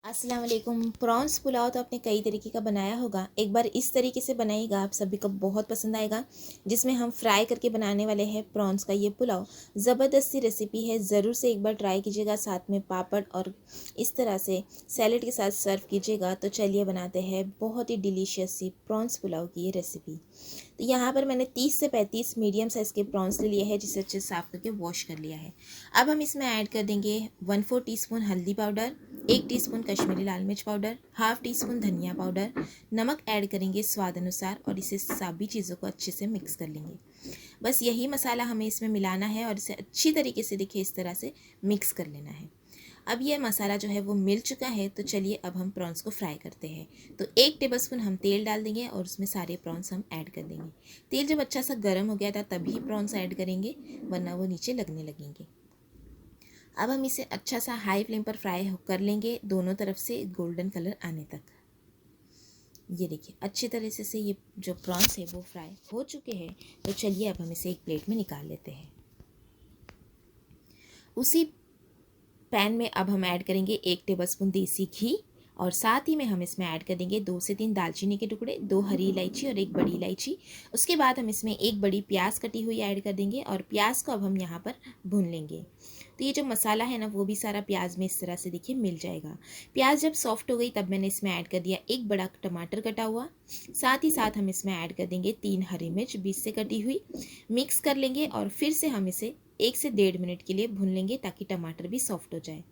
अस्सलाम वालेकुम। प्रॉन्स पुलाव तो आपने कई तरीके का बनाया होगा। एक बार इस तरीके से बनाइएगा, आप सभी को बहुत पसंद आएगा। जिसमें हम फ्राई करके बनाने वाले हैं प्रॉन्स का ये पुलाव। ज़बरदस्त सी रेसिपी है, ज़रूर से एक बार ट्राई कीजिएगा। साथ में पापड़ और इस तरह से सैलेड के साथ सर्व कीजिएगा। तो चलिए बनाते हैं बहुत ही डिलीशियस सी प्रॉन्स पुलाव की ये रेसिपी। तो यहाँ पर मैंने 30 से 35 मीडियम साइज़ के प्रॉन्स ले लिए हैं, जिसे अच्छे से साफ़ करके वॉश कर लिया है। अब हम इसमें ऐड कर देंगे 1/4 टीस्पून हल्दी पाउडर, 1 टीस्पून कश्मीरी लाल मिर्च पाउडर, हाफ टीस्पून धनिया पाउडर, नमक ऐड करेंगे स्वाद अनुसार और इसे सभी चीज़ों को अच्छे से मिक्स कर लेंगे। बस यही मसाला हमें इसमें मिलाना है और इसे अच्छी तरीके से देखिए इस तरह से मिक्स कर लेना है। अब ये मसाला जो है वो मिल चुका है, तो चलिए अब हम प्रॉन्स को फ्राई करते हैं। तो 1 टेबलस्पून हम तेल डाल देंगे और उसमें सारे प्रॉन्स हम ऐड कर देंगे। तेल जब अच्छा सा गर्म हो गया था तभी प्रॉन्स ऐड करेंगे, वरना वो नीचे लगने लगेंगे। अब हम इसे अच्छा सा हाई फ्लेम पर फ्राई कर लेंगे, दोनों तरफ से गोल्डन कलर आने तक। ये देखिए अच्छी तरह से ये जो प्रॉन्स है वो फ्राई हो चुके हैं। तो चलिए अब हम इसे एक प्लेट में निकाल लेते हैं। उसी पैन में अब हम ऐड करेंगे 1 टेबलस्पून देसी घी और साथ ही में हम इसमें ऐड कर देंगे 2 से 3 दालचीनी के टुकड़े, 2 हरी इलायची और 1 बड़ी इलायची। उसके बाद हम इसमें 1 बड़ी प्याज कटी हुई ऐड कर देंगे और प्याज को अब हम यहाँ पर भून लेंगे। तो ये जो मसाला है ना वो भी सारा प्याज में इस तरह से देखिए मिल जाएगा। प्याज जब सॉफ्ट हो गई तब मैंने इसमें ऐड कर दिया 1 बड़ा टमाटर कटा हुआ। साथ ही साथ हम इसमें ऐड कर देंगे 3 हरी मिर्च बीच से कटी हुई। मिक्स कर लेंगे और फिर से हम इसे 1 से 1.5 मिनट के लिए भून लेंगे ताकि टमाटर भी सॉफ्ट हो जाए।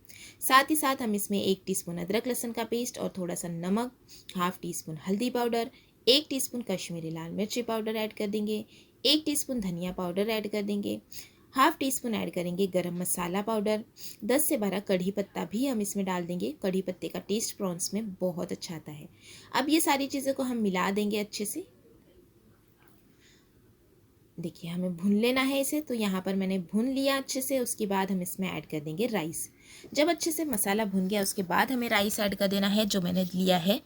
साथ ही साथ हम इसमें 1 टीस्पून अदरक लहसुन का पेस्ट और थोड़ा सा नमक, हाफ टीस्पून हल्दी पाउडर, 1 टीस्पून कश्मीरी लाल मिर्ची पाउडर ऐड कर देंगे, 1 टीस्पून धनिया पाउडर ऐड कर देंगे, हाफ टीस्पून ऐड करेंगे गरम मसाला पाउडर, 10 से 12 कढ़ी पत्ता भी हम इसमें डाल देंगे। कढ़ी पत्ते का टेस्ट प्रॉन्स में बहुत अच्छा आता है। अब ये सारी चीज़ों को हम मिला देंगे अच्छे से। देखिए हमें भून लेना है इसे, तो यहाँ पर मैंने भून लिया अच्छे से। उसके बाद हम इसमें ऐड कर देंगे राइस। जब अच्छे से मसाला भुन गया उसके बाद हमें राइस ऐड कर देना है, जो मैंने लिया है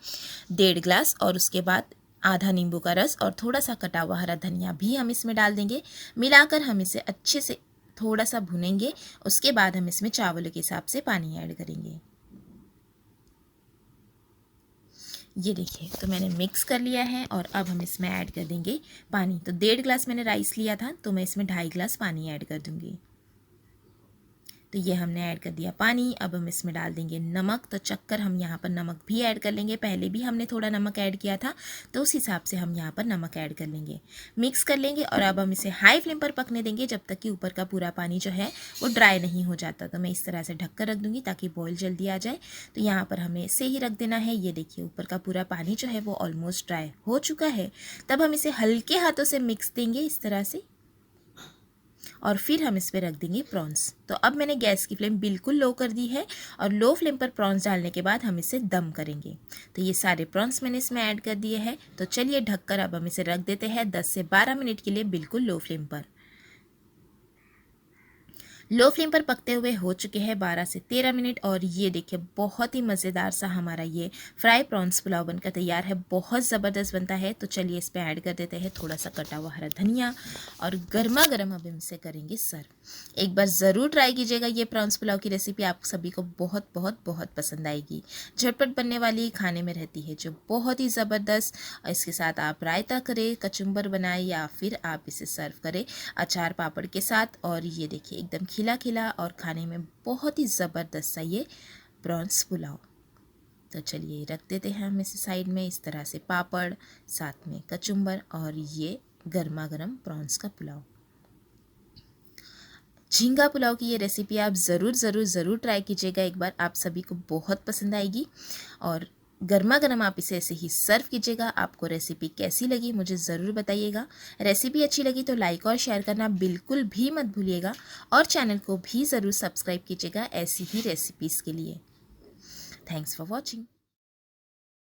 1.5 ग्लास। और उसके बाद आधा नींबू का रस और थोड़ा सा कटा हुआ हरा धनिया भी हम इसमें डाल देंगे। मिलाकर हम इसे अच्छे से थोड़ा सा भुनेंगे। उसके बाद हम इसमें चावलों के हिसाब से पानी ऐड करेंगे। ये देखिए तो मैंने मिक्स कर लिया है और अब हम इसमें ऐड कर देंगे पानी। तो 1.5 ग्लास मैंने राइस लिया था, तो मैं इसमें 2.5 ग्लास पानी ऐड कर दूंगी। तो ये हमने ऐड कर दिया पानी। अब हम इसमें डाल देंगे नमक। तो चक्कर हम यहाँ पर नमक भी ऐड कर लेंगे। पहले भी हमने थोड़ा नमक ऐड किया था, तो उस हिसाब से हम यहाँ पर नमक ऐड कर लेंगे। मिक्स कर लेंगे और अब हम इसे हाई फ्लेम पर पकने देंगे जब तक कि ऊपर का पूरा पानी जो है वो ड्राई नहीं हो जाता। तो मैं इस तरह से ढककर रख दूँगी ताकि बॉयल जल्दी आ जाए। तो यहाँ पर हमें इसे ही रख देना है। ये देखिए ऊपर का पूरा पानी जो है वो ऑलमोस्ट ड्राई हो चुका है। तब हम इसे हल्के हाथों से मिक्स देंगे इस तरह से और फिर हम इस पर रख देंगे प्रॉन्स। तो अब मैंने गैस की फ्लेम बिल्कुल लो कर दी है और लो फ्लेम पर प्रॉन्स डालने के बाद हम इसे दम करेंगे। तो ये सारे प्रॉन्स मैंने इसमें ऐड कर दिए हैं। तो चलिए ढककर अब हम इसे रख देते हैं 10 से 12 मिनट के लिए बिल्कुल लो फ्लेम पर। लो फ्लेम पर पकते हुए हो चुके हैं 12 से 13 मिनट और ये देखिए बहुत ही मज़ेदार सा हमारा ये फ्राई प्रॉन्स पुलाव बनकर तैयार है। बहुत ज़बरदस्त बनता है। तो चलिए इस पर ऐड कर देते हैं थोड़ा सा कटा हुआ हरा धनिया और गर्मा गर्म अब इनसे करेंगे सर्व। एक बार ज़रूर ट्राई कीजिएगा ये प्रॉन्स पुलाव की रेसिपी, आप सभी को बहुत बहुत बहुत पसंद आएगी। झटपट बनने वाली खाने में रहती है जो बहुत ही ज़बरदस्त। इसके साथ आप रायता करें, कचुम्बर बनाएं या फिर आप इसे सर्व करें अचार पापड़ के साथ। और ये देखिए एकदम खिला खिला और खाने में बहुत ही ज़बरदस्त सा ये प्रॉन्स पुलाव। तो चलिए रख देते हैं हम इसे साइड में। इस तरह से पापड़, साथ में कचुम्बर और ये गर्मा गर्म प्रॉन्स का पुलाव। झींगा पुलाव की ये रेसिपी आप ज़रूर ज़रूर ज़रूर ट्राई कीजिएगा एक बार, आप सभी को बहुत पसंद आएगी। और गर्मा गर्म आप इसे ऐसे ही सर्व कीजिएगा। आपको रेसिपी कैसी लगी मुझे ज़रूर बताइएगा। रेसिपी अच्छी लगी तो लाइक और शेयर करना बिल्कुल भी मत भूलिएगा और चैनल को भी ज़रूर सब्सक्राइब कीजिएगा ऐसी ही रेसिपीज़ के लिए। Thanks for watching.